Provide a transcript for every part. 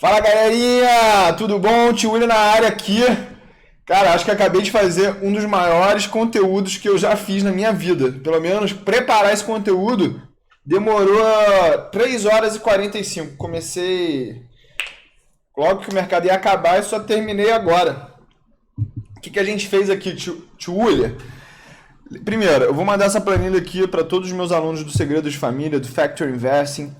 Fala galerinha, tudo bom? Tio William na área aqui. Cara, acho que acabei de fazer um dos maiores conteúdos que eu já fiz na minha vida. Pelo menos preparar esse conteúdo demorou 3 horas e 45. Comecei logo que o mercado ia acabar e só terminei agora. O que a gente fez aqui, tio William? Primeiro, eu vou mandar essa planilha aqui para todos os meus alunos do Segredo de Família, do Factor Investing,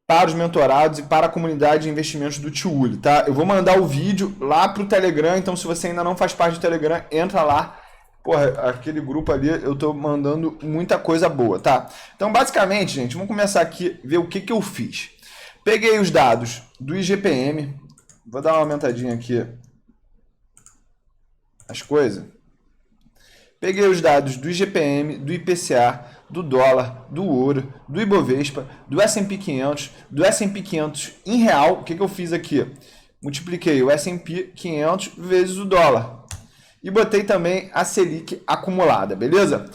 para os mentorados e para a comunidade de investimentos do Tio Uli, tá? Eu vou mandar o vídeo lá pro Telegram, então se você ainda não faz parte do Telegram, entra lá. Porra, aquele grupo ali, eu tô mandando muita coisa boa, tá? Então, basicamente, gente, vamos começar aqui a ver o que eu fiz. Peguei os dados do IGPM, vou dar uma aumentadinha aqui as coisas. Peguei os dados do IGPM, do IPCA, do dólar, do ouro, do Ibovespa, do S&P 500, do S&P 500 em real. O que eu fiz aqui? Multipliquei o S&P 500 vezes o dólar. E botei também a Selic acumulada, beleza?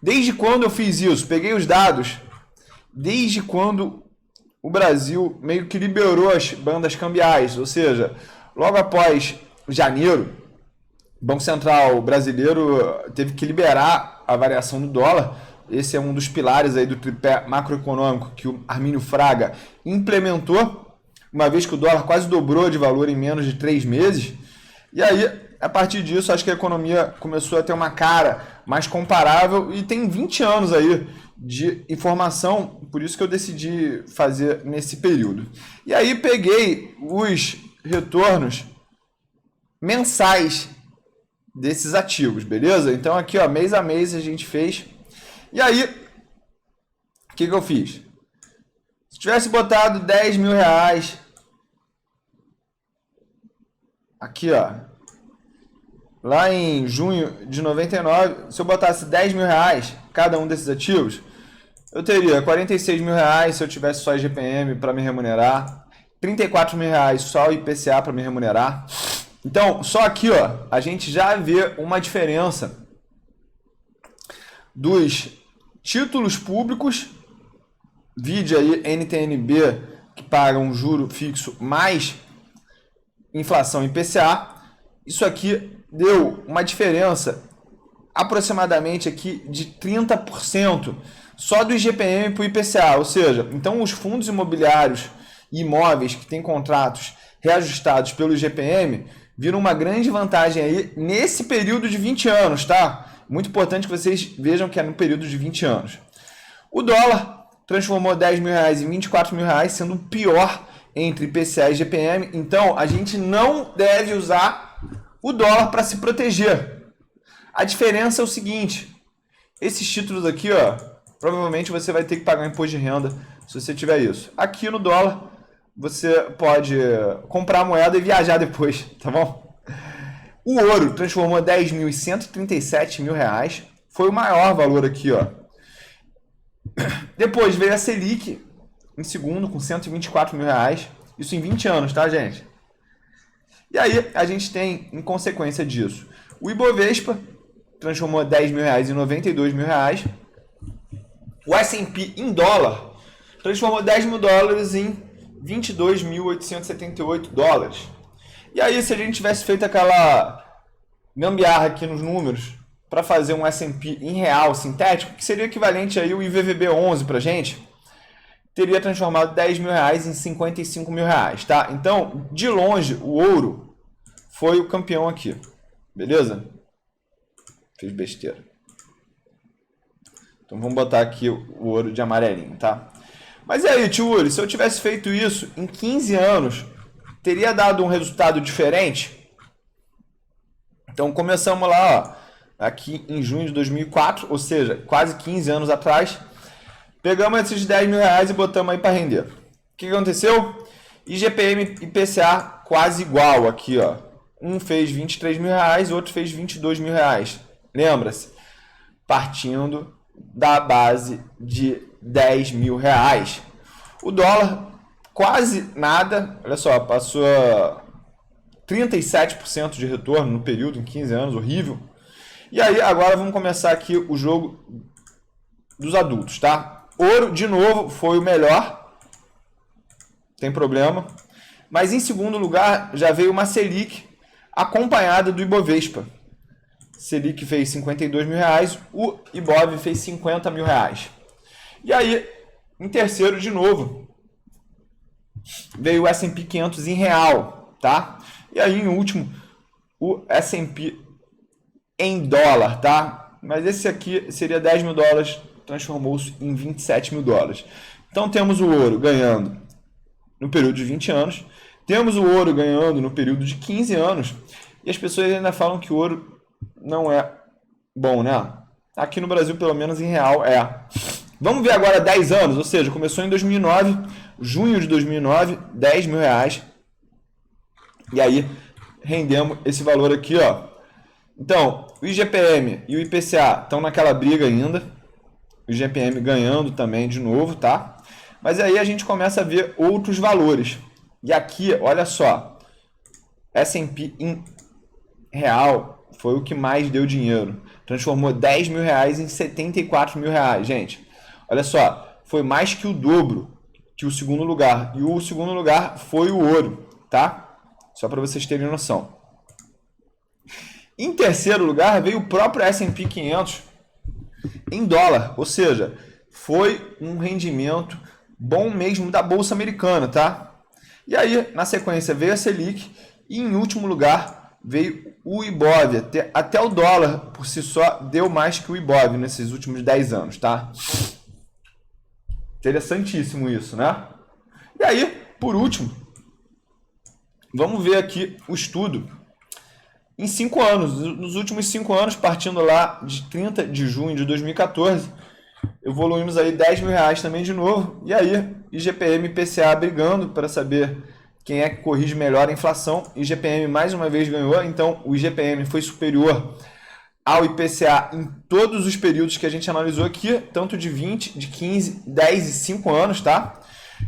Desde quando eu fiz isso? Peguei os dados desde quando o Brasil meio que liberou as bandas cambiais. Ou seja, logo após janeiro, o Banco Central brasileiro teve que liberar a variação do dólar. Esse é um dos pilares aí do tripé macroeconômico que o Armínio Fraga implementou, uma vez que o dólar quase dobrou de valor em menos de 3 meses. E aí, a partir disso, acho que a economia começou a ter uma cara mais comparável e tem 20 anos aí de informação, por isso que eu decidi fazer nesse período. E aí peguei os retornos mensais desses ativos, beleza? Então aqui, ó, mês a mês a gente fez. E aí, o que eu fiz? Se tivesse botado 10 mil reais aqui, ó, lá em junho de 99, se eu botasse 10 mil reais cada um desses ativos, eu teria 46 mil reais se eu tivesse só IGPM para me remunerar, 34 mil reais só IPCA para me remunerar. Então, só aqui, ó, a gente já vê uma diferença dos títulos públicos, vide aí NTN-B, que pagam juro fixo mais inflação IPCA. Isso aqui deu uma diferença aproximadamente aqui de 30% só do IGPM para o IPCA. Ou seja, então os fundos imobiliários e imóveis que têm contratos reajustados pelo IGPM viram uma grande vantagem aí nesse período de 20 anos, tá? Muito importante que vocês vejam que é no período de 20 anos. O dólar transformou 10 mil reais em 24 mil reais, sendo o pior entre IPCA e IGPM. Então, a gente não deve usar o dólar para se proteger. A diferença é o seguinte, esses títulos aqui, ó, provavelmente você vai ter que pagar imposto de renda se você tiver isso. Aqui no dólar, você pode comprar moeda e viajar depois, tá bom? O ouro transformou 10 mil em 137 mil reais. Foi o maior valor aqui, ó. Depois veio a Selic em segundo com 124 mil reais. Isso em 20 anos, tá, gente? E aí a gente tem, em consequência disso, o Ibovespa transformou 10 mil reais em 92 mil reais. O S&P em dólar transformou 10 mil dólares em 22.878 dólares. E aí, se a gente tivesse feito aquela gambiarra aqui nos números para fazer um S&P em real sintético, que seria equivalente aí o IVVB11 para a gente, teria transformado 10 mil reais em 55 mil reais, tá? Então, de longe, o ouro foi o campeão aqui, beleza? Fiz besteira. Então, vamos botar aqui o ouro de amarelinho, tá? Mas e aí, tio Uri, se eu tivesse feito isso em 15 anos, teria dado um resultado diferente? Então começamos lá, ó, aqui em junho de 2004, ou seja, quase 15 anos atrás. Pegamos esses 10 mil reais e botamos aí para render. O que aconteceu? IGPM e IPCA quase igual aqui, ó. Um fez 23 mil reais, o outro fez 22 mil reais. Lembra-se? Partindo da base de 10 mil reais. O dólar quase nada, olha só, passou 37% de retorno no período, em 15 anos, horrível. E aí, agora vamos começar aqui o jogo dos adultos, tá? Ouro, de novo, foi o melhor, tem problema. Mas em segundo lugar já veio uma Selic acompanhada do Ibovespa. Selic fez 52 mil reais, o Ibov fez 50 mil reais. E aí, em terceiro de novo, veio o S&P 500 em real, tá? E aí, em último, o S&P em dólar, tá? Mas esse aqui seria 10 mil dólares, transformou-se em 27 mil dólares. Então, temos o ouro ganhando no período de 20 anos, temos o ouro ganhando no período de 15 anos, e as pessoas ainda falam que o ouro não é bom, né? Aqui no Brasil, pelo menos em real, é. Vamos ver agora 10 anos, ou seja, começou em 2009, junho de 2009, 10 mil reais. E aí, rendemos esse valor aqui, ó. Então, o IGPM e o IPCA estão naquela briga ainda. O IGPM ganhando também de novo, tá? Mas aí a gente começa a ver outros valores. E aqui, olha só, S&P em real foi o que mais deu dinheiro. Transformou 10 mil reais em 74 mil reais, gente. Olha só, foi mais que o dobro que o segundo lugar. E o segundo lugar foi o ouro, tá? Só para vocês terem noção. Em terceiro lugar veio o próprio S&P 500 em dólar. Ou seja, foi um rendimento bom mesmo da Bolsa Americana, tá? E aí, na sequência, veio a Selic e em último lugar veio o Ibov. Até o dólar por si só deu mais que o Ibov nesses últimos 10 anos, tá? Interessantíssimo isso, né? E aí, por último, vamos ver aqui o estudo em 5 anos. Nos últimos 5 anos, partindo lá de 30 de junho de 2014, evoluímos aí 10 mil reais também de novo. E aí, IGPM e IPCA brigando para saber quem é que corrige melhor a inflação. IGPM mais uma vez ganhou, então o IGPM foi superior ao IPCA em todos os períodos que a gente analisou aqui, tanto de 20, de 15, 10 e 5 anos, tá?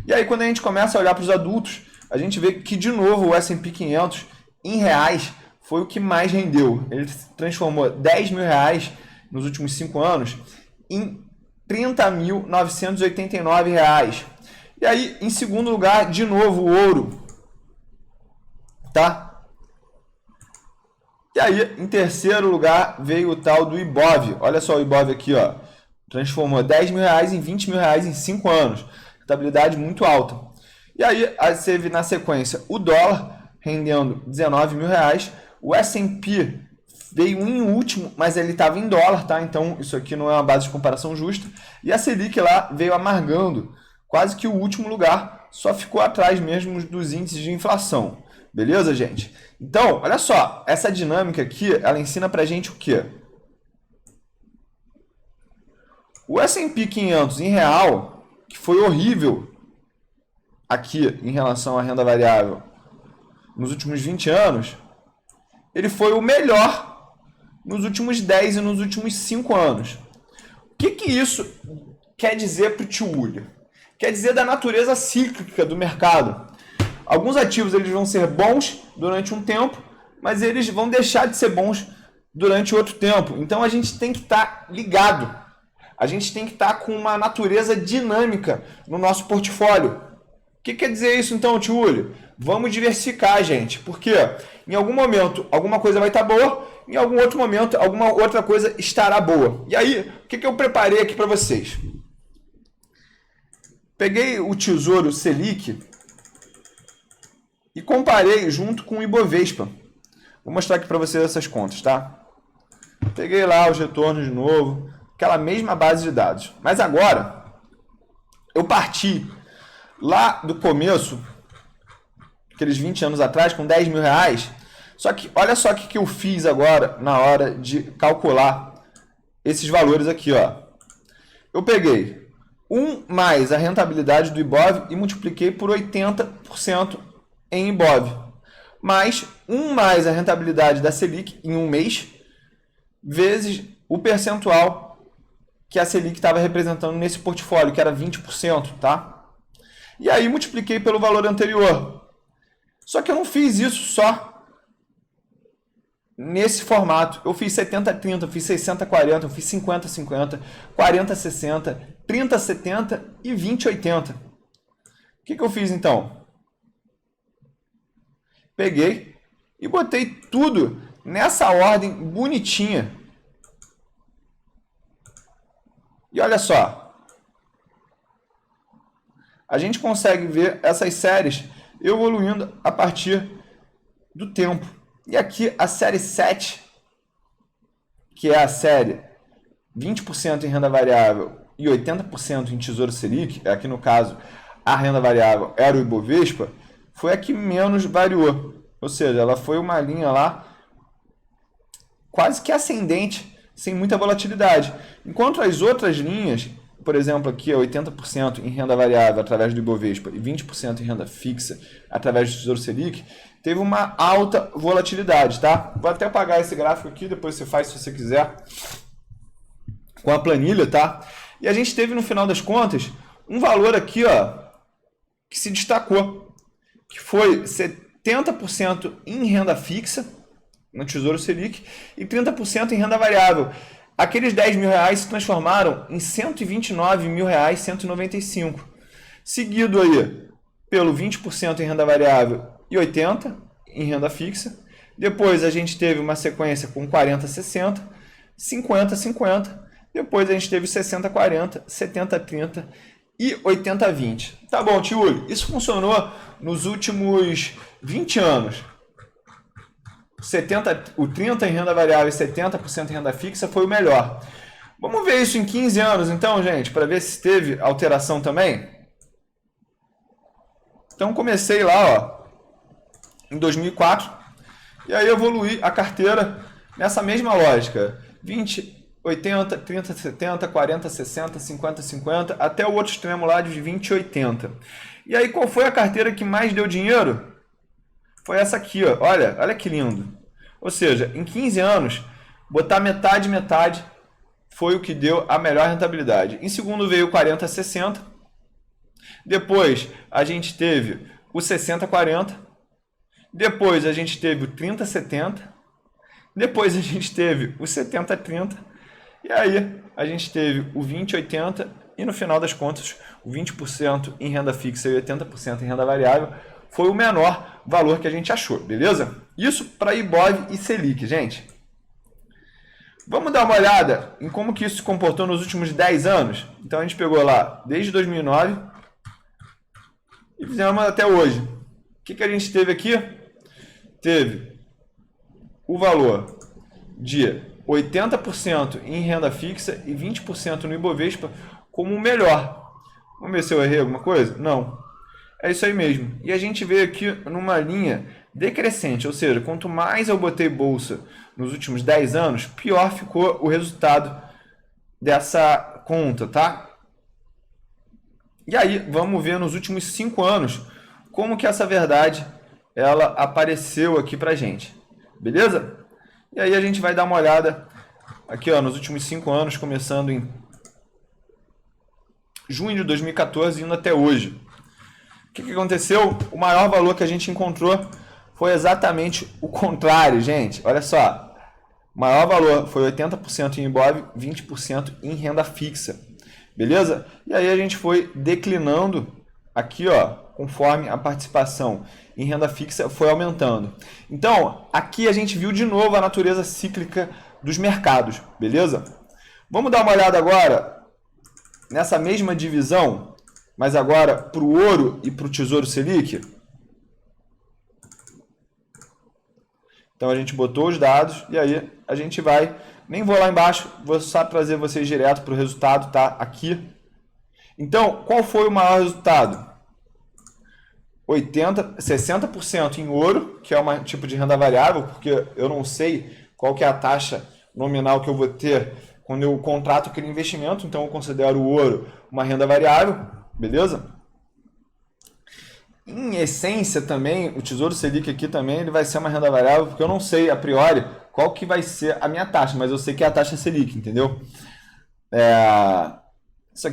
E aí quando a gente começa a olhar para os adultos, a gente vê que de novo o S&P 500 em reais foi o que mais rendeu. Ele transformou 10 mil reais nos últimos 5 anos em 30.989 reais. E aí, em segundo lugar, de novo, o ouro. Tá? E aí, em terceiro lugar, veio o tal do Ibov. Olha só o Ibov aqui, ó. Transformou 10 mil reais em 20 mil reais em 5 anos. Rentabilidade muito alta. E aí, você vê na sequência o dólar rendendo 19 mil reais. O S&P veio em último, mas ele estava em dólar, tá? Então, isso aqui não é uma base de comparação justa. E a Selic lá veio amargando quase que o último lugar. Só ficou atrás mesmo dos índices de inflação. Beleza, gente? Então, olha só. Essa dinâmica aqui, ela ensina pra gente o quê? O S&P 500 em real, que foi horrível aqui em relação à renda variável nos últimos 20 anos, ele foi o melhor nos últimos 10 e nos últimos 5 anos. O que isso quer dizer para o tio Uli? Quer dizer da natureza cíclica do mercado. Alguns ativos eles vão ser bons durante um tempo, mas eles vão deixar de ser bons durante outro tempo. Então a gente tem que estar ligado. A gente tem que estar com uma natureza dinâmica no nosso portfólio. O que quer dizer isso então, tio Uli? Vamos diversificar, gente. Porque em algum momento alguma coisa vai estar boa, em algum outro momento alguma outra coisa estará boa. E aí, o que eu preparei aqui para vocês? Peguei o Tesouro Selic e comparei junto com o Ibovespa. Vou mostrar aqui para vocês essas contas, tá? Peguei lá os retornos de novo, aquela mesma base de dados. Mas agora, eu parti lá do começo, aqueles 20 anos atrás, com 10 mil reais. Só que, olha só o que eu fiz agora na hora de calcular esses valores aqui, ó. Eu peguei 1 mais a rentabilidade do Ibov e multipliquei por 80% em Ibov, mais 1 mais a rentabilidade da Selic em um mês, vezes o percentual que a Selic estava representando nesse portfólio, que era 20%, tá? E aí multipliquei pelo valor anterior. Só que eu não fiz isso só nesse formato. Eu fiz 70-30, eu fiz 60-40, eu fiz 50-50, 40-60, 30-70 e 20-80. O que eu fiz então? peguei e botei tudo nessa ordem bonitinha. E olha só, a gente consegue ver essas séries evoluindo a partir do tempo. E aqui a série 7, que é a série 20% em renda variável e 80% em Tesouro Selic, aqui no caso a renda variável era o Ibovespa, foi a que menos variou. Ou seja, ela foi uma linha lá quase que ascendente, sem muita volatilidade. Enquanto as outras linhas, por exemplo, aqui é 80% em renda variável através do Ibovespa e 20% em renda fixa através do Tesouro Selic, teve uma alta volatilidade, tá? Vou até apagar esse gráfico aqui, depois você faz se você quiser com a planilha, tá? E a gente teve no final das contas um valor aqui, ó, que se destacou, que foi 70% em renda fixa no Tesouro Selic e 30% em renda variável. Aqueles 10 mil reais se transformaram em 129 mil reais, 195. Seguido aí pelo 20% em renda variável e 80% em renda fixa. Depois a gente teve uma sequência com 40-60, 50-50. Depois a gente teve 60-40, 70-30 e 80-20. Tá bom, tio, isso funcionou nos últimos 20 anos. O 30% em renda variável e 70% em renda fixa foi o melhor. Vamos ver isso em 15 anos então, gente, para ver se teve alteração também. Então comecei lá, ó, em 2004, e aí evoluí a carteira nessa mesma lógica. 20, 80, 30, 70, 40, 60, 50, 50, até o outro extremo lá de 20 e 80. E aí qual foi a carteira que mais deu dinheiro? Foi essa aqui, ó. Olha que lindo. Ou seja, em 15 anos, botar metade foi o que deu a melhor rentabilidade. Em segundo veio o 40-60. Depois a gente teve o 60-40. Depois a gente teve o 30-70. Depois a gente teve o 70-30. E aí a gente teve o 20-80. E no final das contas, o 20% em renda fixa e 80% em renda variável foi o menor valor que a gente achou, beleza? Isso para Ibov e Selic, gente. Vamos dar uma olhada em como que isso se comportou nos últimos 10 anos? Então a gente pegou lá desde 2009 e fizemos até hoje. O que a gente teve aqui? Teve o valor de 80% em renda fixa e 20% no Ibovespa como o melhor. Vamos ver se eu errei alguma coisa? Não. É isso aí mesmo. E a gente veio aqui numa linha decrescente, ou seja, quanto mais eu botei bolsa nos últimos 10 anos, pior ficou o resultado dessa conta, tá? E aí, vamos ver nos últimos 5 anos como que essa verdade ela apareceu aqui pra gente. Beleza? E aí a gente vai dar uma olhada aqui, ó, nos últimos 5 anos, começando em junho de 2014 indo até hoje. O que aconteceu? O maior valor que a gente encontrou foi exatamente o contrário, gente. Olha só. O maior valor foi 80% em Ibov, 20% em renda fixa. Beleza? E aí a gente foi declinando aqui, ó, conforme a participação em renda fixa foi aumentando. Então, aqui a gente viu de novo a natureza cíclica dos mercados. Beleza? Vamos dar uma olhada agora nessa mesma divisão, mas agora para o ouro e para o Tesouro Selic. Então a gente botou os dados e aí a gente vai, nem vou lá embaixo, vou só trazer vocês direto para o resultado, tá? Aqui. Então, qual foi o maior resultado? 60% em ouro, que é um tipo de renda variável, porque eu não sei qual que é a taxa nominal que eu vou ter quando eu contrato aquele investimento, então eu considero o ouro uma renda variável, beleza? Em essência também, o Tesouro Selic aqui também ele vai ser uma renda variável, porque eu não sei a priori qual que vai ser a minha taxa, mas eu sei que é a taxa Selic, entendeu? Isso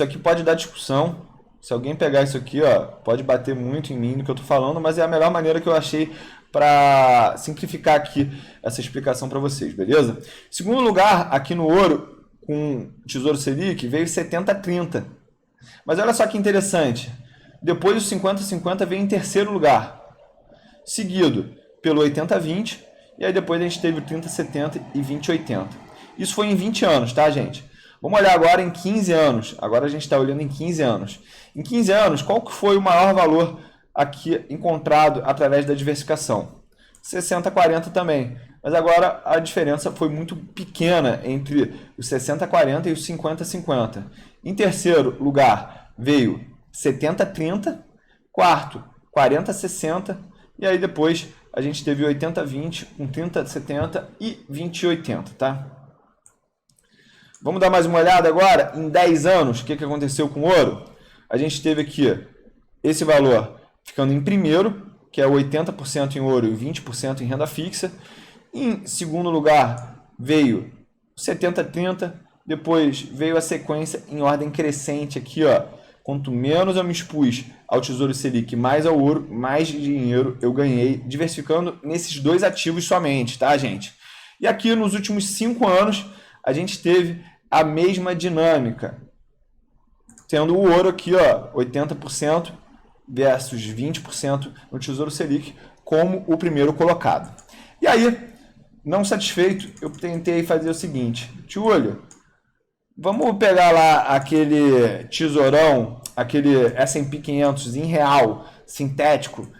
aqui pode dar discussão. Se alguém pegar isso aqui, ó, pode bater muito em mim no que eu estou falando, mas é a melhor maneira que eu achei para simplificar aqui essa explicação para vocês, beleza? Segundo lugar, aqui no ouro, com Tesouro Selic, veio 70-30. Mas olha só que interessante. Depois o 50-50 veio em terceiro lugar. seguido pelo 80-20, e aí depois a gente teve o 30-70 e 20-80. Isso foi em 20 anos, tá, gente? Vamos olhar agora em 15 anos. Agora a gente está olhando em 15 anos. Em 15 anos, qual que foi o maior valor aqui encontrado através da diversificação? 60-40 também. Mas agora a diferença foi muito pequena entre os 60-40 e os 50-50. Em terceiro lugar veio 70-30. Quarto, 40-60. E aí depois a gente teve 80-20 com 30-70 e 20-80, tá? Vamos dar mais uma olhada agora em 10 anos, o que aconteceu com o ouro? A gente teve aqui esse valor ficando em primeiro, que é 80% em ouro e 20% em renda fixa. Em segundo lugar veio 70-30, depois veio a sequência em ordem crescente aqui, ó. Quanto menos eu me expus ao Tesouro Selic mais ao ouro, mais dinheiro eu ganhei, diversificando nesses dois ativos somente, tá, gente? E aqui nos últimos 5 anos a gente teve a mesma dinâmica, tendo o ouro aqui, ó, 80% versus 20% no Tesouro Selic como o primeiro colocado. E aí, não satisfeito, eu tentei fazer o seguinte: Tiolho, vamos pegar lá aquele tesourão, aquele S&P 500 em real, sintético,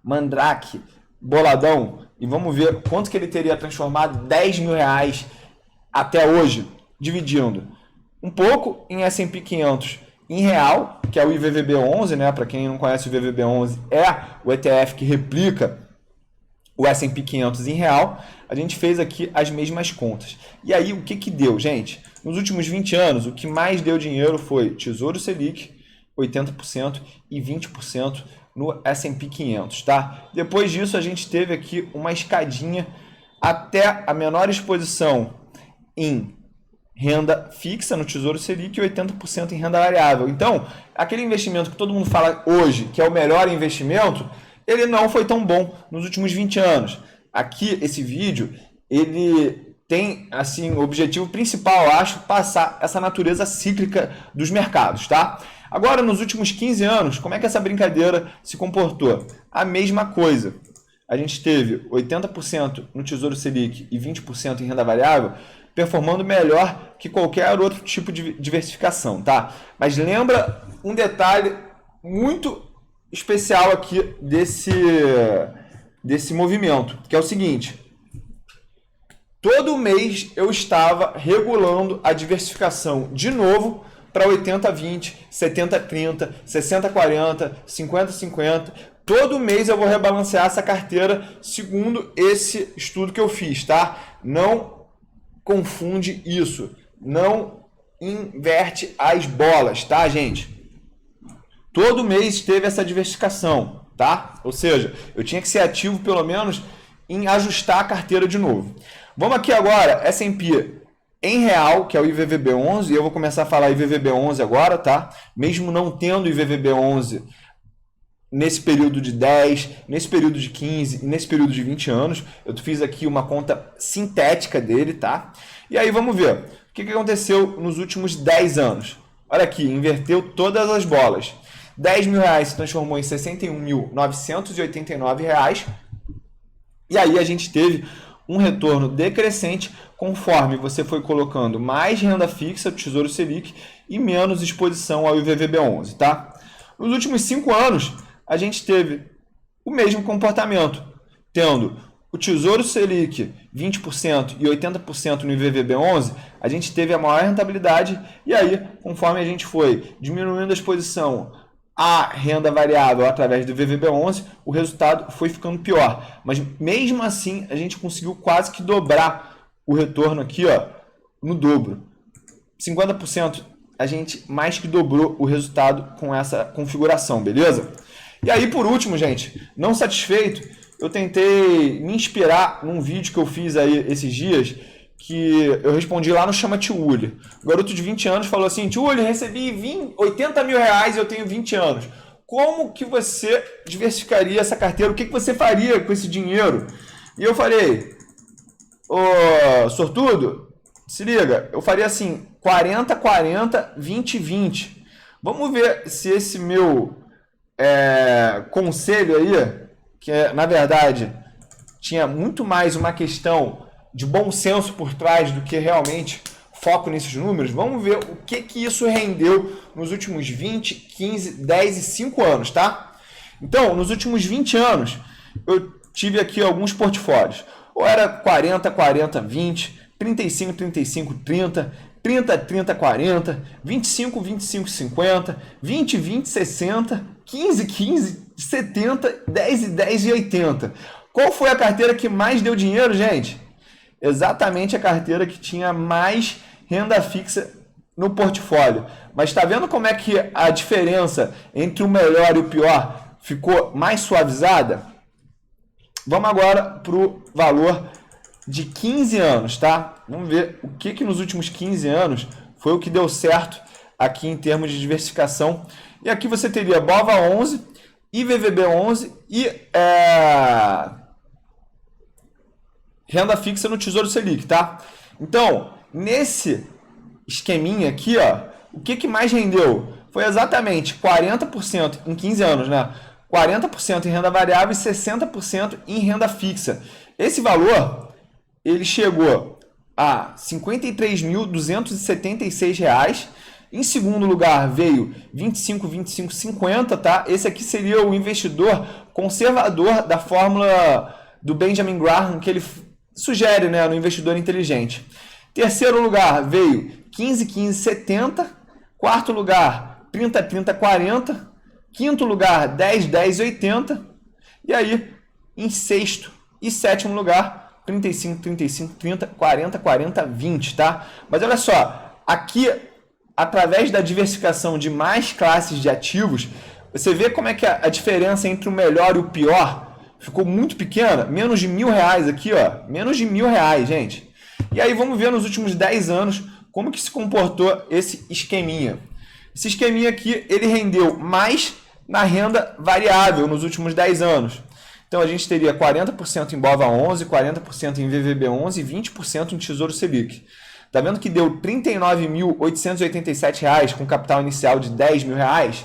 mandrake, boladão, e vamos ver quanto que ele teria transformado 10 mil reais até hoje, dividindo um pouco em S&P 500 em real, que é o IVVB11, né? Para quem não conhece o IVVB11, é o ETF que replica o S&P 500 em real. A gente fez aqui as mesmas contas. E aí, o que que deu, gente? Nos últimos 20 anos, o que mais deu dinheiro foi Tesouro Selic, 80% e 20% no S&P 500, tá? Depois disso, a gente teve aqui uma escadinha até a menor exposição em renda fixa no Tesouro Selic e 80% em renda variável. Então, aquele investimento que todo mundo fala hoje, que é o melhor investimento, ele não foi tão bom nos últimos 20 anos. Aqui, esse vídeo, ele tem, assim, o objetivo principal, eu acho, passar essa natureza cíclica dos mercados, tá? Agora, nos últimos 15 anos, como é que essa brincadeira se comportou? A mesma coisa. A gente teve 80% no Tesouro Selic e 20% em renda variável, performando melhor que qualquer outro tipo de diversificação, tá? Mas lembra um detalhe muito especial aqui desse movimento, que é o seguinte: todo mês eu estava regulando a diversificação de novo para 80-20, 70-30, 60-40, 50-50. Todo mês eu vou rebalancear essa carteira segundo esse estudo que eu fiz, tá? Não confunde isso, não inverte as bolas, tá, gente? Todo mês teve essa diversificação, tá? Ou seja, eu tinha que ser ativo pelo menos em ajustar a carteira de novo. Vamos aqui agora, S&P em real, que é o IVVB11, e eu vou começar a falar IVVB11 agora, tá? Mesmo não tendo IVVB11 nesse período de 10, nesse período de 15 e nesse período de 20 anos. Eu fiz aqui uma conta sintética dele, tá? E aí vamos ver o que aconteceu nos últimos 10 anos. Olha aqui, inverteu todas as bolas. 10 mil reais se transformou em 61.989 reais. E aí a gente teve um retorno decrescente conforme você foi colocando mais renda fixa do Tesouro Selic e menos exposição ao IVVB11, tá? Nos últimos 5 anos, a gente teve o mesmo comportamento, tendo o Tesouro Selic 20% e 80% no IVVB11, a gente teve a maior rentabilidade, e aí, conforme a gente foi diminuindo a exposição à renda variável através do IVVB11, o resultado foi ficando pior. Mas mesmo assim, a gente conseguiu quase que dobrar o retorno aqui, ó, no dobro. 50%, a gente mais que dobrou o resultado com essa configuração, beleza? E aí, por último, gente, não satisfeito, eu tentei me inspirar num vídeo que eu fiz aí esses dias, que eu respondi lá no Chama Tiulho. O garoto de 20 anos falou assim: Tiulho, recebi 80 mil reais e eu tenho 20 anos. Como que você diversificaria essa carteira? O que você faria com esse dinheiro? E eu falei: ô sortudo, se liga, eu faria assim, 40-40, 20-20. Vamos ver se esse meu conselho aí que na verdade tinha muito mais uma questão de bom senso por trás do que realmente foco nesses números, vamos ver o que isso rendeu nos últimos 20, 15, 10 e 5 anos, tá? Então, nos últimos 20 anos, eu tive aqui alguns portfólios. Ou era 40, 40, 20, 35, 35, 30, 30, 30, 40, 25, 25, 50, 20, 20, 60, 15, 15, 70, 10 e 10 e 80. Qual foi a carteira que mais deu dinheiro, gente? Exatamente a carteira que tinha mais renda fixa no portfólio. Mas está vendo como é que a diferença entre o melhor e o pior ficou mais suavizada? Vamos agora para o valor de 15 anos, tá? Vamos ver o que nos últimos 15 anos foi o que deu certo aqui em termos de diversificação. E aqui você teria BOVA11, IVVB11 e renda fixa no Tesouro Selic, tá? Então, nesse esqueminha aqui, ó, o que mais rendeu? Foi exatamente 40% em 15 anos, né? 40% em renda variável e 60% em renda fixa. Esse valor, ele chegou a R$ 53.276. Em segundo lugar veio 25,50, tá? Esse aqui seria o investidor conservador da fórmula do Benjamin Graham, que ele sugere, né, no investidor inteligente. Terceiro lugar veio 15,70. Quarto lugar, 30,40. Quinto lugar, 10,80. E aí, em sexto e sétimo lugar, 35, 35, 30, 40, 40, 20, tá? Mas olha só, aqui, através da diversificação de mais classes de ativos, você vê como é que a diferença entre o melhor e o pior ficou muito pequena, menos de R$1.000 aqui, ó, menos de R$1.000, gente. E aí vamos ver nos últimos 10 anos como que se comportou esse esqueminha. Esse esqueminha aqui, ele rendeu mais na renda variável nos últimos 10 anos. Então a gente teria 40% em BOVA11, 40% em VVB11 e 20% em Tesouro Selic. Tá vendo que deu R$ 39.887 com capital inicial de R$10.000?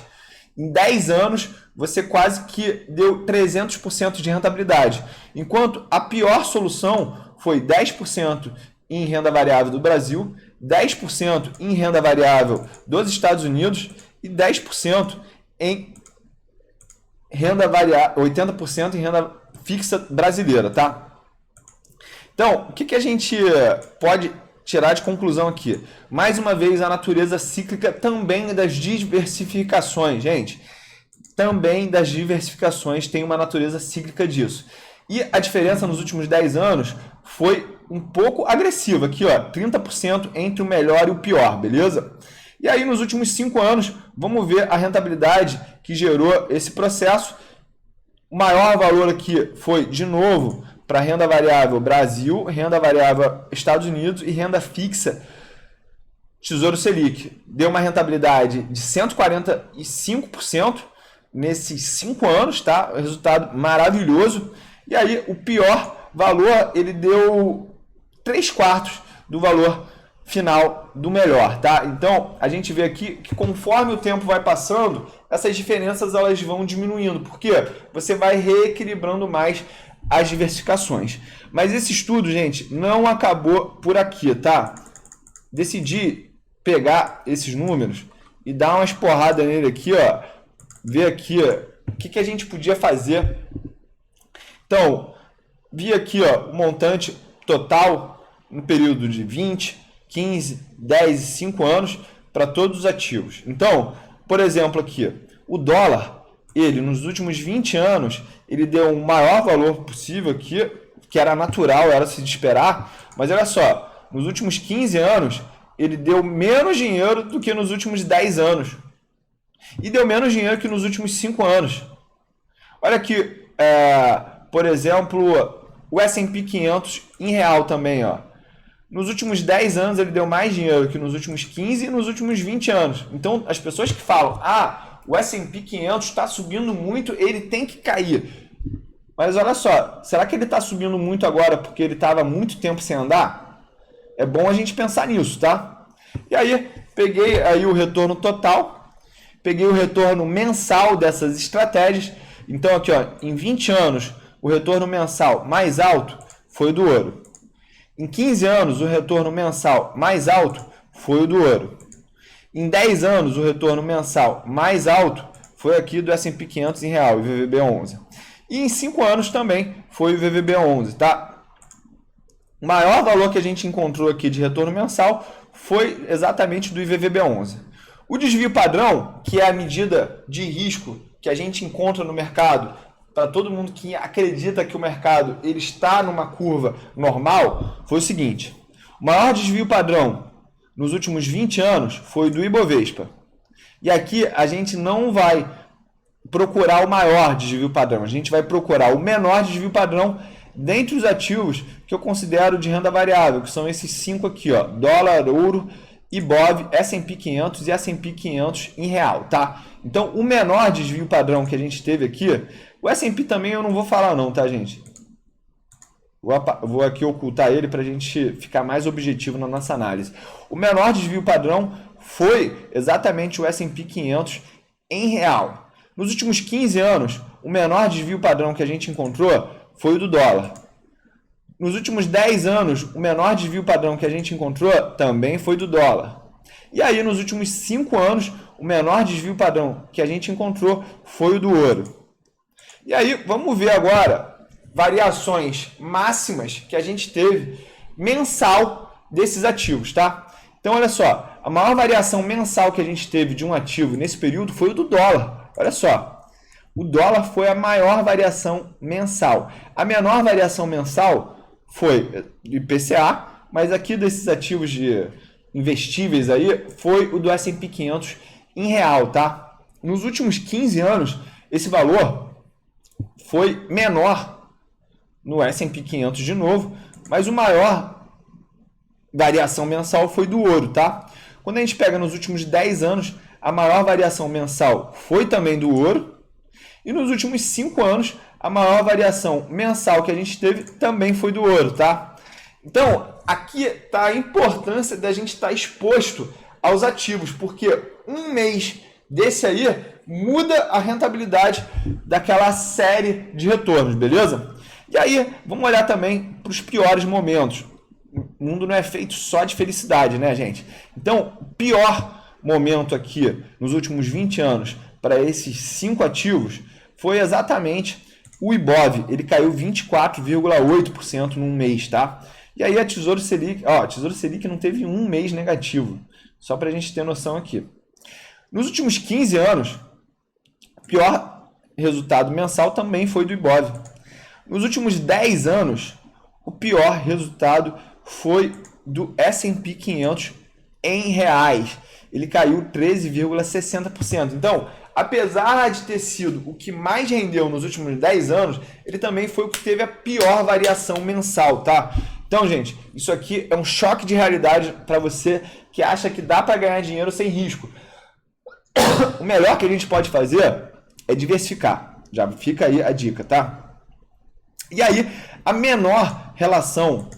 Em 10 anos, você quase que deu 300% de rentabilidade. Enquanto a pior solução foi 10% em renda variável do Brasil, 10% em renda variável dos Estados Unidos e 10% em renda variável, 80% em renda fixa brasileira, tá? Então, o que a gente pode tirar de conclusão aqui? Mais uma vez, a natureza cíclica também das diversificações, gente. Também das diversificações tem uma natureza cíclica disso. E a diferença nos últimos 10 anos foi um pouco agressiva. Aqui, ó, 30% entre o melhor e o pior, beleza? E aí, nos últimos 5 anos, vamos ver a rentabilidade que gerou esse processo. O maior valor aqui foi, de novo, para renda variável Brasil, renda variável Estados Unidos e renda fixa Tesouro Selic. Deu uma rentabilidade de 145% nesses 5 anos, tá? Resultado maravilhoso. E aí, o pior valor, ele deu 3/4 do valor final do melhor, tá? Então, a gente vê aqui que conforme o tempo vai passando, essas diferenças elas vão diminuindo, porque você vai reequilibrando mais as diversificações. Mas esse estudo, gente, não acabou por aqui, tá? Decidi pegar esses números e dar umas porradas nele aqui, ó, ver aqui, ó, o que a gente podia fazer. Então, vi aqui, ó, o montante total no período de 20, 15, 10 e 5 anos para todos os ativos. Então, por exemplo, aqui, o dólar, ele nos últimos 20 anos, ele deu o maior valor possível aqui, que era natural, era se de esperar, mas olha só, nos últimos 15 anos, ele deu menos dinheiro do que nos últimos 10 anos. E deu menos dinheiro que nos últimos 5 anos. Olha aqui, por exemplo, o S&P 500 em real também, ó. Nos últimos 10 anos ele deu mais dinheiro que nos últimos 15 e nos últimos 20 anos. Então, as pessoas que falam, o S&P 500 está subindo muito, ele tem que cair. Mas olha só, será que ele está subindo muito agora porque ele estava muito tempo sem andar? É bom a gente pensar nisso, tá? E aí, peguei aí o retorno total, peguei o retorno mensal dessas estratégias, Então aqui, ó, em 20 anos, o retorno mensal mais alto foi o do ouro. Em 15 anos, o retorno mensal mais alto foi o do ouro. Em 10 anos, o retorno mensal mais alto foi aqui do S&P 500 em real, o VVB11. E em 5 anos também foi o VVB11, tá? O maior valor que a gente encontrou aqui de retorno mensal foi exatamente do IVVB11. O desvio padrão, que é a medida de risco que a gente encontra no mercado, para todo mundo que acredita que o mercado ele está numa curva normal, foi o seguinte: o maior desvio padrão nos últimos 20 anos foi do Ibovespa. E aqui a gente não vai procurar o maior desvio padrão, a gente vai procurar o menor desvio padrão dentre os ativos que eu considero de renda variável, que são esses 5 aqui, ó: dólar, ouro, Ibov, S&P 500 e S&P 500 em real, tá? Então, o menor desvio padrão que a gente teve aqui, o S&P também eu não vou falar não, tá, gente? Vou aqui ocultar ele para a gente ficar mais objetivo na nossa análise. O menor desvio padrão foi exatamente o S&P 500 em real. Nos últimos 15 anos, o menor desvio padrão que a gente encontrou foi o do dólar. Nos últimos 10 anos, o menor desvio padrão que a gente encontrou também foi do dólar. E aí, nos últimos 5 anos, o menor desvio padrão que a gente encontrou foi o do ouro. E aí, vamos ver agora variações máximas que a gente teve mensal desses ativos, tá? Então, olha só, a maior variação mensal que a gente teve de um ativo nesse período foi o do dólar. Olha só, o dólar foi a maior variação mensal. A menor variação mensal foi do IPCA, mas aqui desses ativos de investíveis aí foi o do S&P 500 em real, tá? Nos últimos 15 anos, esse valor foi menor no S&P 500 de novo, mas o maior variação mensal foi do ouro, tá? Quando a gente pega nos últimos 10 anos, a maior variação mensal foi também do ouro, e nos últimos 5 anos, a maior variação mensal que a gente teve também foi do ouro, tá? Então, aqui está a importância da gente estar exposto aos ativos, porque um mês desse aí muda a rentabilidade daquela série de retornos, beleza? E aí, vamos olhar também para os piores momentos. O mundo não é feito só de felicidade, né, gente? Então, o pior momento aqui nos últimos 20 anos para esses 5 ativos foi exatamente o Ibov. Ele caiu 24,8% num mês, tá? E aí a Tesouro Selic, ó, Tesouro Selic não teve um mês negativo, só para a gente ter noção aqui. Nos últimos 15 anos, o pior resultado mensal também foi do Ibov. Nos últimos 10 anos, o pior resultado foi do S&P 500 em reais. Ele caiu 13,60%. Então, apesar de ter sido o que mais rendeu nos últimos 10 anos, ele também foi o que teve a pior variação mensal, tá? Então, gente, isso aqui é um choque de realidade para você que acha que dá para ganhar dinheiro sem risco. O melhor que a gente pode fazer é diversificar. Já fica aí a dica, tá? E aí, a menor relação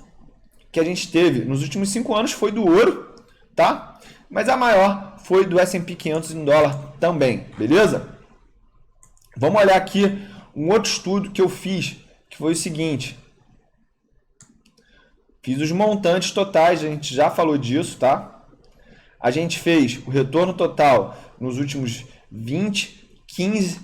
que a gente teve nos últimos 5 anos foi do ouro, tá? Mas a maior foi do S&P 500 em dólar também, beleza? Vamos olhar aqui um outro estudo que eu fiz, que foi o seguinte. Fiz os montantes totais, a gente já falou disso, tá? A gente fez o retorno total nos últimos 20, 15,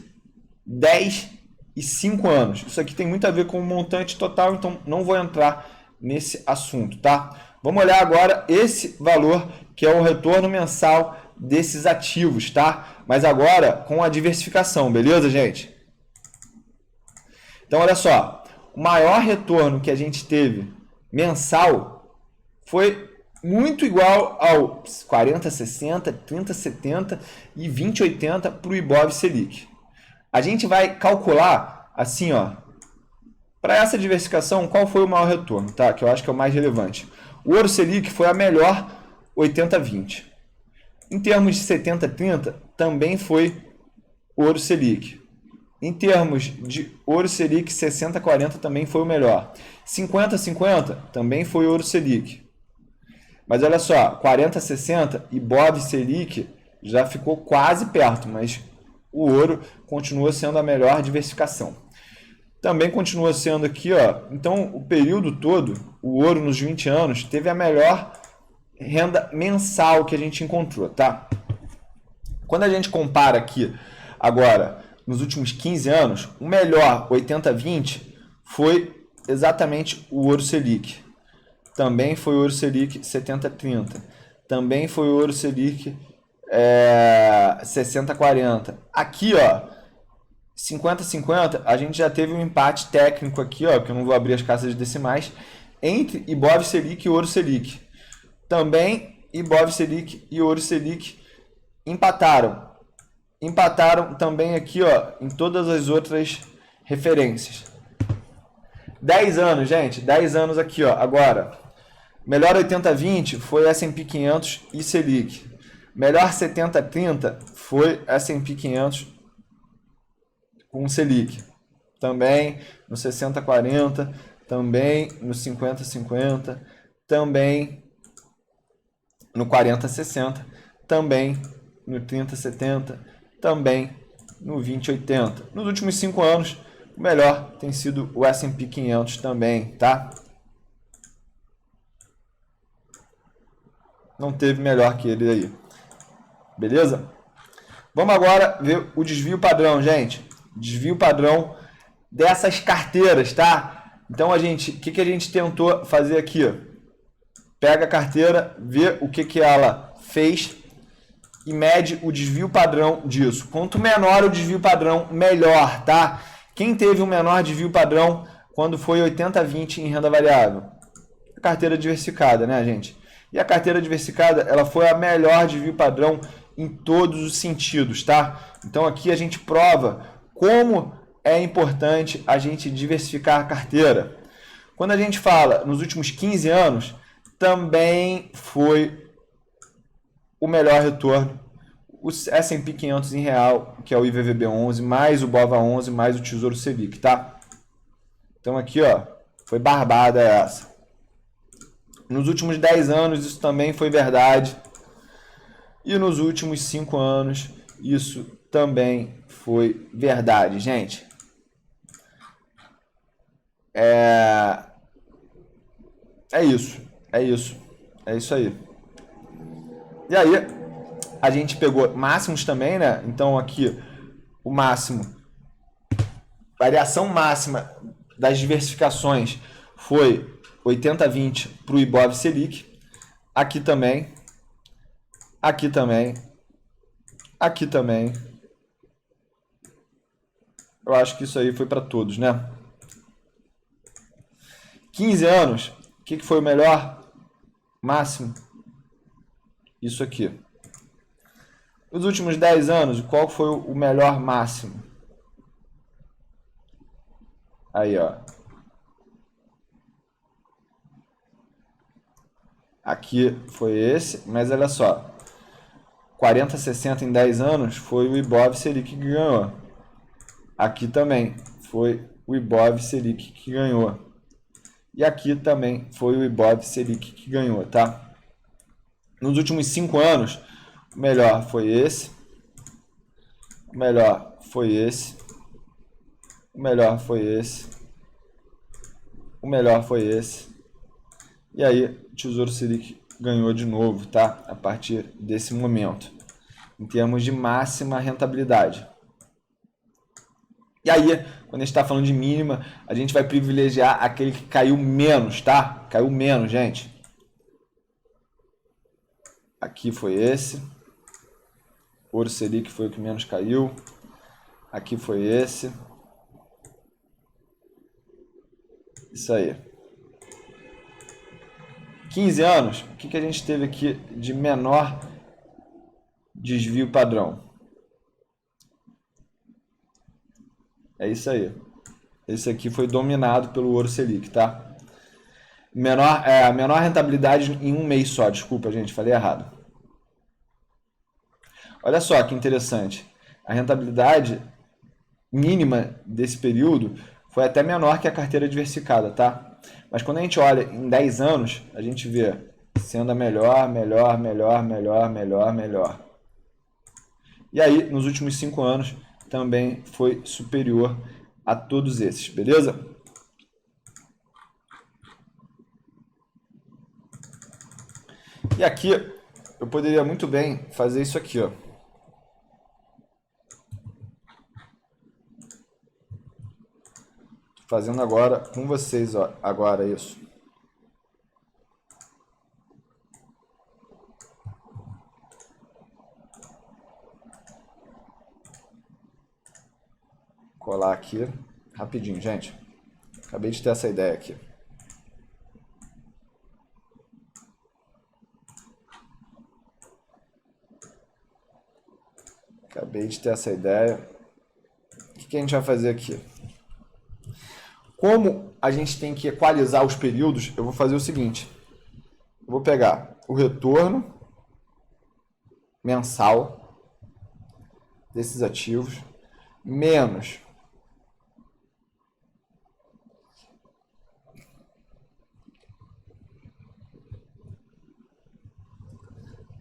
10 e 5 anos. Isso aqui tem muito a ver com o montante total, então não vou entrar nesse assunto, tá? Vamos olhar agora esse valor, que é o retorno mensal desses ativos, tá? Mas agora com a diversificação, beleza, gente? Então, olha só. O maior retorno que a gente teve mensal foi muito igual ao 40-60, 30-70 e 20-80 para o Ibov Selic. A gente vai calcular assim, ó. Para essa diversificação, qual foi o maior retorno, tá? Que eu acho que é o mais relevante. O Ouro Selic foi a melhor 80-20. Em termos de 70-30, também foi o Ouro Selic. Em termos de Ouro Selic, 60-40 também foi o melhor. 50-50 também foi o Ouro Selic. Mas olha só, 40-60 e Ibov Selic já ficou quase perto, mas o ouro continua sendo a melhor diversificação. Também continua sendo aqui, ó, então o período todo, o ouro nos 20 anos, teve a melhor renda mensal que a gente encontrou, tá? Quando a gente compara aqui, agora, nos últimos 15 anos, o melhor 80-20 foi exatamente o ouro Selic. Também foi o ouro Selic 70-30. Também foi o ouro Selic 60-40. Aqui, ó, 50-50, a gente já teve um empate técnico aqui, ó, que eu não vou abrir as caixas de decimais, entre Ibov Selic e Ouro Selic. Também Ibov Selic e Ouro Selic empataram. Empataram também aqui, ó, em todas as outras referências. 10 anos, gente, 10 anos aqui, ó, agora. Melhor 80-20 foi S&P 500 e Selic. Melhor 70-30 foi S&P 500 com Selic. Também no 60-40, também no 50-50, também no 40-60, também no 30-70, também no 20-80. Nos últimos 5 anos, o melhor tem sido o S&P 500 também, tá? Não teve melhor que ele aí. Beleza? Vamos agora ver o desvio padrão, gente. Desvio padrão dessas carteiras, tá? Então, o que a gente tentou fazer aqui? Pega a carteira, vê o que ela fez e mede o desvio padrão disso. Quanto menor o desvio padrão, melhor, tá? Quem teve o menor desvio padrão quando foi 80-20 em renda variável? A carteira diversificada, né, gente? E a carteira diversificada, ela foi a melhor desvio padrão em todos os sentidos, tá? Então aqui a gente prova como é importante a gente diversificar a carteira. Quando a gente fala nos últimos 15 anos, também foi o melhor retorno. O S&P 500 em real, que é o IVVB11, mais o BOVA11, mais o Tesouro Selic, tá? Então aqui, ó, foi barbada essa. Nos últimos 10 anos, isso também foi verdade. E nos últimos 5 anos, isso também foi verdade, gente. É isso. É isso. É isso aí. E aí, a gente pegou máximos também, né? Então, aqui, o máximo, variação máxima das diversificações foi 80-20 para o Ibov Selic. Aqui também. Aqui também. Aqui também. Eu acho que isso aí foi para todos, né? 15 anos. O que foi o melhor? Máximo. Isso aqui. Os últimos 10 anos, qual foi o melhor máximo? Aí, ó. Aqui foi esse, mas olha só. 40-60 em 10 anos foi o Ibov Selic que ganhou. Aqui também foi o Ibov Selic que ganhou. E aqui também foi o Ibov Selic que ganhou, tá? Nos últimos 5 anos, o melhor foi esse. O melhor foi esse. O melhor foi esse. O melhor foi esse. E aí, o Tesouro Selic ganhou de novo, tá? A partir desse momento. Em termos de máxima rentabilidade. E aí, quando a gente está falando de mínima, a gente vai privilegiar aquele que caiu menos, tá? Caiu menos, gente. Aqui foi esse. Ouro Selic foi o que menos caiu. Aqui foi esse. Isso aí. 15 anos, o que a gente teve aqui de menor desvio padrão? É isso aí. Esse aqui foi dominado pelo Ouro Selic, tá? A menor rentabilidade em um mês só. Desculpa, gente, falei errado. Olha só que interessante. A rentabilidade mínima desse período foi até menor que a carteira diversificada, tá? Mas quando a gente olha em 10 anos, a gente vê sendo a melhor, melhor, melhor, melhor, melhor, melhor. E aí, nos últimos 5 anos, também foi superior a todos esses, beleza? E aqui, eu poderia muito bem fazer isso aqui, ó. Tô fazendo agora com vocês, ó, agora isso. Colar aqui, rapidinho, gente. Acabei de ter essa ideia aqui. Acabei de ter essa ideia. O que a gente vai fazer aqui? Como a gente tem que equalizar os períodos, eu vou fazer o seguinte. Eu vou pegar o retorno mensal desses ativos, menos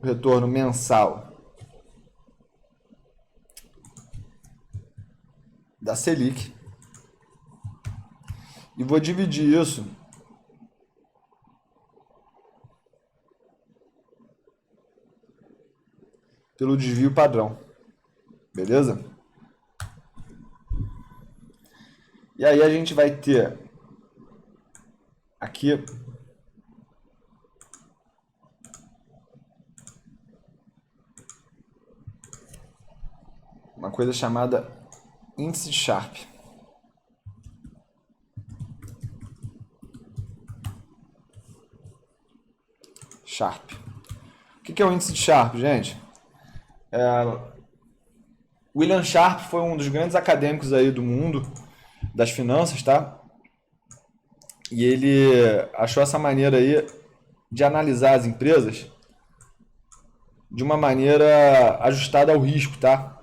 o retorno mensal da Selic, e vou dividir isso pelo desvio padrão, beleza? E aí a gente vai ter aqui uma coisa chamada índice de Sharpe. O que é o índice de Sharpe, gente? William Sharpe foi um dos grandes acadêmicos aí do mundo das finanças, tá? E ele achou essa maneira aí de analisar as empresas de uma maneira ajustada ao risco, tá?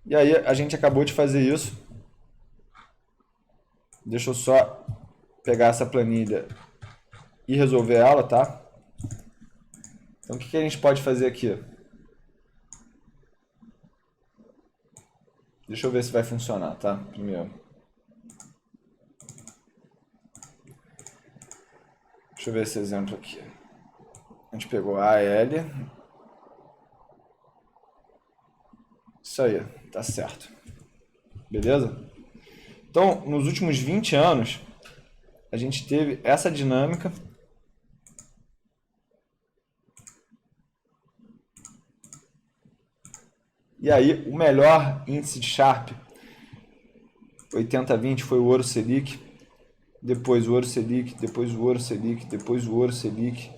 E aí a gente acabou de fazer isso. Deixa eu só pegar essa planilha e resolver ela, tá? Então o que a gente pode fazer aqui? Deixa eu ver se vai funcionar, tá? Primeiro. Deixa eu ver esse exemplo aqui. A gente pegou a AL. Isso aí, tá certo. Beleza? Então, nos últimos 20 anos, a gente teve essa dinâmica. E aí, o melhor índice de Sharpe, 80-20, foi o Ouro Selic. Depois o Ouro Selic, depois o Ouro Selic, depois o Ouro Selic,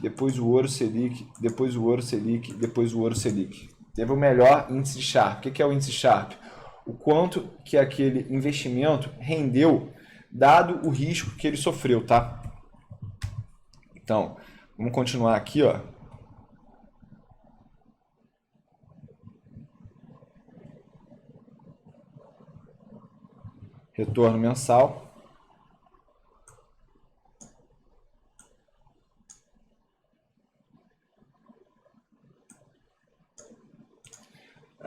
depois o Ouro Selic, depois o Ouro Selic, depois o Ouro Selic. Teve o melhor índice de Sharpe. O que é o índice de Sharpe? O quanto que aquele investimento rendeu, dado o risco que ele sofreu, tá? Então, vamos continuar aqui, ó. Retorno mensal.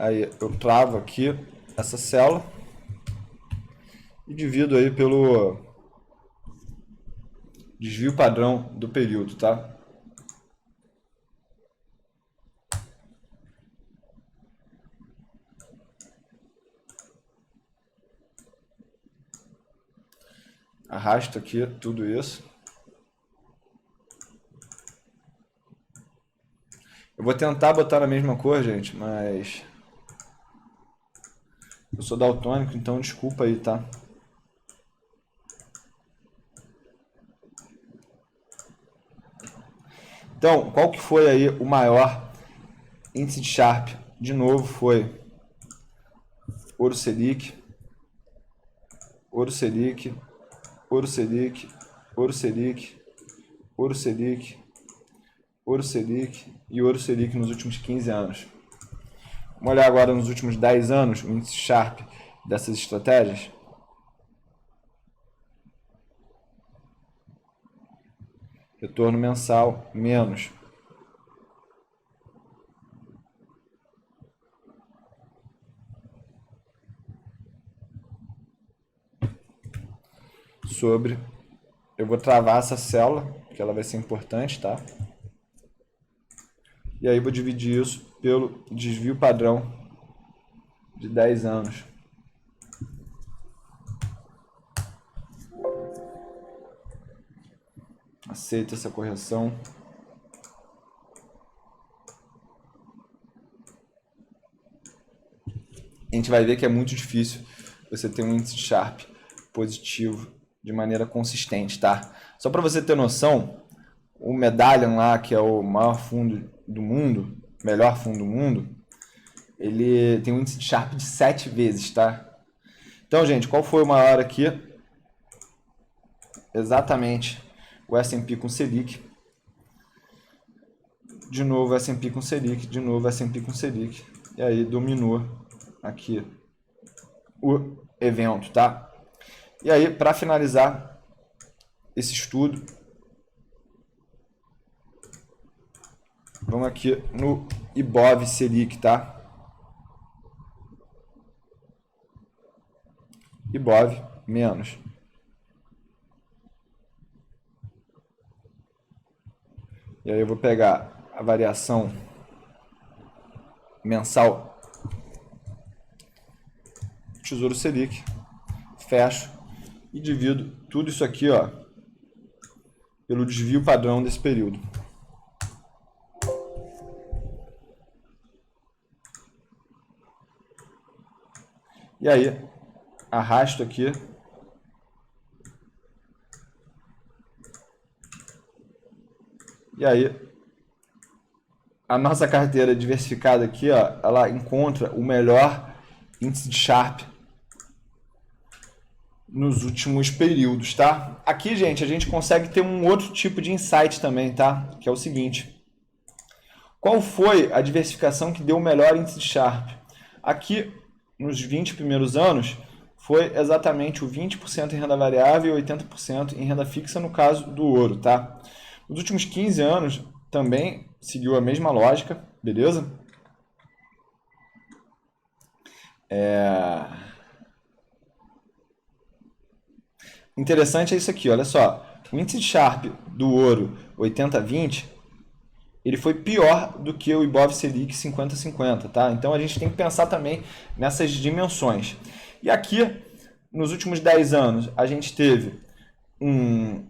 Aí eu travo aqui essa célula e divido aí pelo desvio padrão do período, tá? Arrasto aqui tudo isso. Eu vou tentar botar na mesma cor, gente, mas eu sou daltônico, então desculpa aí, tá? Então, qual que foi aí o maior índice de Sharpe? De novo foi Ouro Selic, Ouro Selic, Ouro Selic, Ouro Selic, Ouro Selic, Ouro Selic e Ouro Selic nos últimos 15 anos. Vamos olhar agora nos últimos 10 anos o índice Sharpe dessas estratégias. Retorno mensal menos sobre... Eu vou travar essa célula, porque ela vai ser importante, tá? E aí vou dividir isso pelo desvio padrão de 10 anos. Aceita essa correção. A gente vai ver que é muito difícil você ter um índice de Sharpe positivo de maneira consistente, tá? Só para você ter noção, o Medallion lá, que é o maior fundo do mundo, melhor fundo do mundo, ele tem um índice de Sharpe de 7 vezes, tá? Então, gente, qual foi o maior aqui? Exatamente o S&P com Selic. De novo S&P com Selic, de novo S&P com Selic. E aí dominou aqui o evento, tá? E aí, para finalizar esse estudo, vamos aqui no IBOV Selic, tá? IBOV menos. E aí eu vou pegar a variação mensal Tesouro Selic, fecho e divido tudo isso aqui, ó, pelo desvio padrão desse período. E aí, arrasto aqui. E aí, a nossa carteira diversificada aqui, ó, ela encontra o melhor índice de Sharpe nos últimos períodos, tá? Aqui, gente, a gente consegue ter um outro tipo de insight também, tá? Que é o seguinte. Qual foi a diversificação que deu o melhor índice de Sharpe? Aqui, nos 20 primeiros anos, foi exatamente o 20% em renda variável e 80% em renda fixa no caso do ouro, tá? Nos últimos 15 anos também seguiu a mesma lógica, beleza? Interessante é isso aqui, olha só. O índice de Sharpe do ouro 80-20, ele foi pior do que o IBOV Selic 50-50, tá? Então a gente tem que pensar também nessas dimensões. E aqui, nos últimos 10 anos, a gente teve um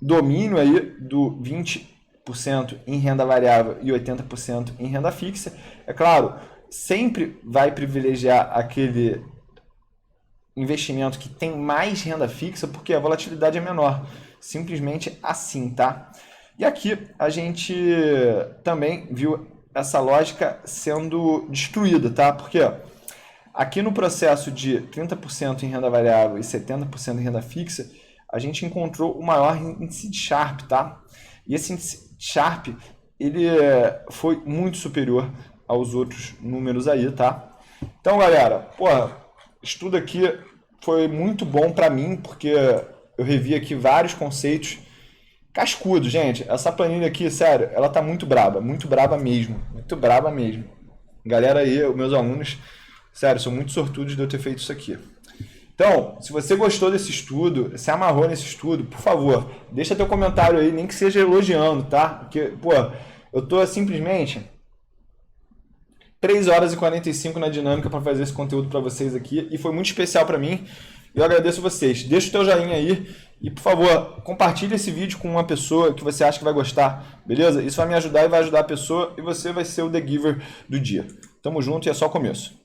domínio aí do 20% em renda variável e 80% em renda fixa. É claro, sempre vai privilegiar aquele investimento que tem mais renda fixa porque a volatilidade é menor. Simplesmente assim, tá? E aqui a gente também viu essa lógica sendo destruída, tá? Porque ó, aqui no processo de 30% em renda variável e 70% em renda fixa, a gente encontrou o maior índice de Sharpe, tá? E esse índice Sharpe, ele foi muito superior aos outros números aí, tá? Então, galera, porra, estudo aqui foi muito bom para mim, porque eu revi aqui vários conceitos cascudos, gente. Essa planilha aqui, sério, ela tá muito braba mesmo, muito braba mesmo. Galera aí, os meus alunos, sério, são muito sortudos de eu ter feito isso aqui. Então, se você gostou desse estudo, se amarrou nesse estudo, por favor, deixa teu comentário aí, nem que seja elogiando, tá? Porque, pô, eu tô simplesmente 3 horas e 45 na dinâmica para fazer esse conteúdo para vocês aqui e foi muito especial para mim. Eu agradeço vocês. Deixa o teu joinha aí e, por favor, compartilhe esse vídeo com uma pessoa que você acha que vai gostar, beleza? Isso vai me ajudar e vai ajudar a pessoa e você vai ser o The Giver do dia. Tamo junto e é só o começo.